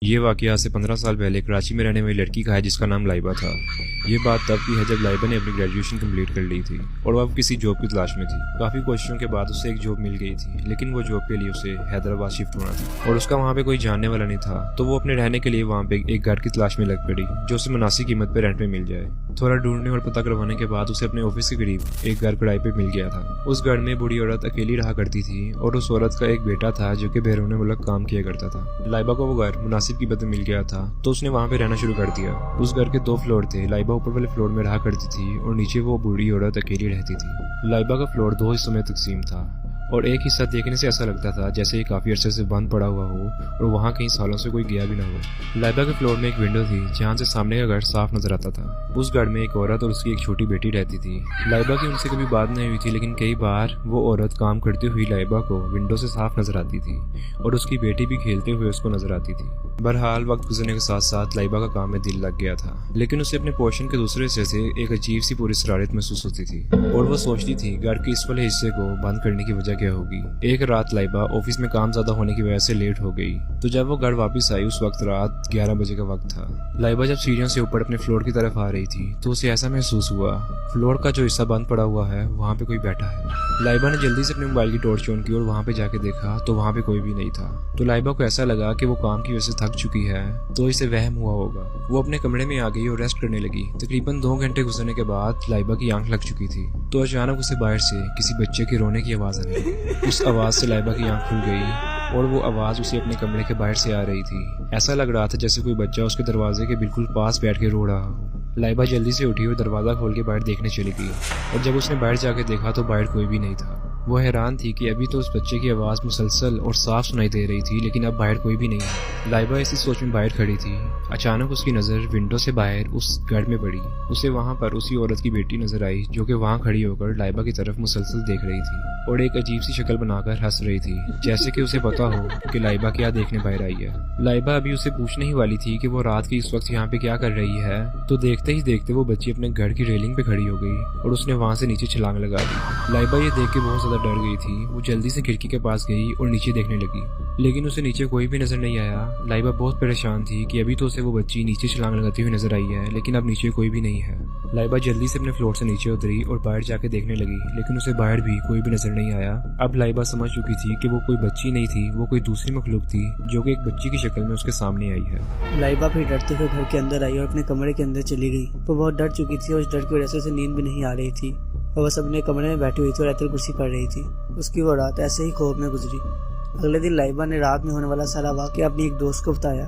ये वाक़या आज से 15 साल पहले कराची में रहने वाली लड़की का है जिसका नाम लाइबा था। ये बात तब की है जब लाइबा ने अपनी ग्रेजुएशन कंप्लीट कर ली थी और वह अब किसी जॉब की तलाश में थी। काफ़ी कोशिशों के बाद उसे एक जॉब मिल गई थी, लेकिन वो जॉब के लिए उसे हैदराबाद शिफ्ट होना था और उसका वहाँ पे कोई जानने वाला नहीं था। तो वो अपने रहने के लिए वहाँ पे एक घर की तलाश में लग पड़ी जो उसे मुनासिब कीमत पर रेंट पे मिल जाए। थोड़ा ढूंढने और पता करवाने के बाद उसे अपने ऑफिस के करीब एक घर किराए पे मिल गया था। उस घर में बूढ़ी औरत अकेली रहा करती थी और उस औरत का एक बेटा था जो कि बैरून मुल्क काम किया करता था। लाइबा को वो घर मुनासिब कीमत में मिल गया था तो उसने वहाँ पे रहना शुरू कर दिया। उस घर के 2 फ्लोर थे। लाइबा ऊपर वाले फ्लोर में रहा करती थी और नीचे वो बूढ़ी औरत अकेली रहती थी। लाइबा का फ्लोर 2 हिस्सों में तकसीम था और एक हिस्सा देखने से ऐसा लगता था जैसे ये काफी अरसे से बंद पड़ा हुआ हो और वहाँ कई सालों से कोई गया भी ना हो। लाइबा के फ्लोर में एक विंडो थी जहाँ से सामने का घर साफ नजर आता था। उस घर में एक औरत और उसकी एक छोटी बेटी रहती थी। लाइबा की उनसे कभी बात नहीं हुई थी, लेकिन कई बार वो औरत काम करती हुई लाइबा को विंडो से साफ नजर आती थी और उसकी बेटी भी खेलते हुए उसको नजर आती थी। बहरहाल वक्त गुजरने के साथ साथ लाइबा का काम में दिल लग गया था, लेकिन उसे अपने पोर्शन के दूसरे हिस्से से एक अजीब सी पूरी शरारत महसूस होती थी और वो सोचती थी घर के इस वाले हिस्से को बंद करने की वजह क्या होगी। एक रात लाइबा ऑफिस में काम ज्यादा होने की वजह से लेट हो गई, तो जब वो घर वापस आई उस वक्त रात 11 बजे का वक्त था। लाइबा जब सीढ़ियों से ऊपर अपने फ्लोर की तरफ आ रही थी तो उसे ऐसा महसूस हुआ फ्लोर का जो हिस्सा बंद पड़ा हुआ है वहाँ पे कोई बैठा है। लाइबा ने जल्दी से अपने मोबाइल की टॉर्च ऑन की और वहाँ पे जाके देखा तो वहाँ पे कोई भी नहीं था। तो लाइबा को ऐसा लगा कि वो काम की वजह से थक चुकी है तो इसे वहम हुआ होगा। वो अपने कमरे में आ गई और रेस्ट करने लगी। तकरीबन 2 घंटे गुजरने के बाद लाइबा की आंख लग चुकी थी तो अचानक उसे बाहर से किसी बच्चे के रोने की आवाज आने लगी। उस आवाज से लाइबा की आंख खुल गई और वो आवाज उसे अपने कमरे के बाहर से आ रही थी। ऐसा लग रहा था जैसे कोई बच्चा उसके दरवाजे के बिल्कुल पास बैठ के रो रहा हो। लाइबा जल्दी से उठी और दरवाजा खोल के बाहर देखने चली गई और जब उसने बाहर जाके देखा तो बाहर कोई भी नहीं था। वो हैरान थी कि अभी तो उस बच्चे की आवाज मुसलसल और साफ सुनाई दे रही थी, लेकिन अब बाहर कोई भी नहीं है। लाइबा इसी सोच में बाहर खड़ी थी। अचानक उसकी नजर विंडो से बाहर उस घर में पड़ी। उसे वहां पर उसी औरत की बेटी नजर आई जो कि वहां खड़ी होकर लाइबा की तरफ मुसलसल देख रही थी और एक अजीब सी शक्ल बनाकर हंस रही थी, जैसे कि उसे पता हो कि लाइबा क्या देखने बाहर आई है। लाइबा अभी उसे पूछने ही वाली थी कि वो रात की इस वक्त यहाँ पे क्या कर रही है, तो देखते ही देखते वो बच्ची अपने घर की रेलिंग पे खड़ी हो गई और उसने वहां से नीचे छलांग लगा दी। लाइबा ये देख के बहुत ज्यादा डर गई थी। वो जल्दी से खिड़की के पास गई और नीचे देखने लगी, लेकिन उसे नीचे कोई भी नजर नहीं आया। लाइबा बहुत परेशान थी कि अभी तो उसे वो बच्ची नीचे छलांग लगाती हुई नजर आई है, लेकिन अब नीचे कोई भी नहीं है। लाइबा जल्दी से अपने फ्लोर से नीचे उतरी और बाहर जाके देखने लगी, लेकिन उसे बाहर भी कोई भी नजर नहीं आया। अब लाइबा समझ चुकी थी कि वो कोई बच्ची नहीं थी, वो कोई दूसरी मखलूक थी जो कि एक बच्ची की शक्ल में उसके सामने आई है। लाइबा फिर डरते हुए घर के अंदर आई और अपने कमरे के अंदर चली गई। वो बहुत डर चुकी थी और उस डर की वजह से उसे नींद भी नहीं आ रही थी। वो बस अपने कमरे में बैठी हुई थी और ऐतल कुर्सी पढ़ रही थी। उसकी वो रात ऐसे ही खौफ में गुजरी। अगले दिन लाइबा ने रात में होने वाला सारा वाकया अपनी एक दोस्त को बताया।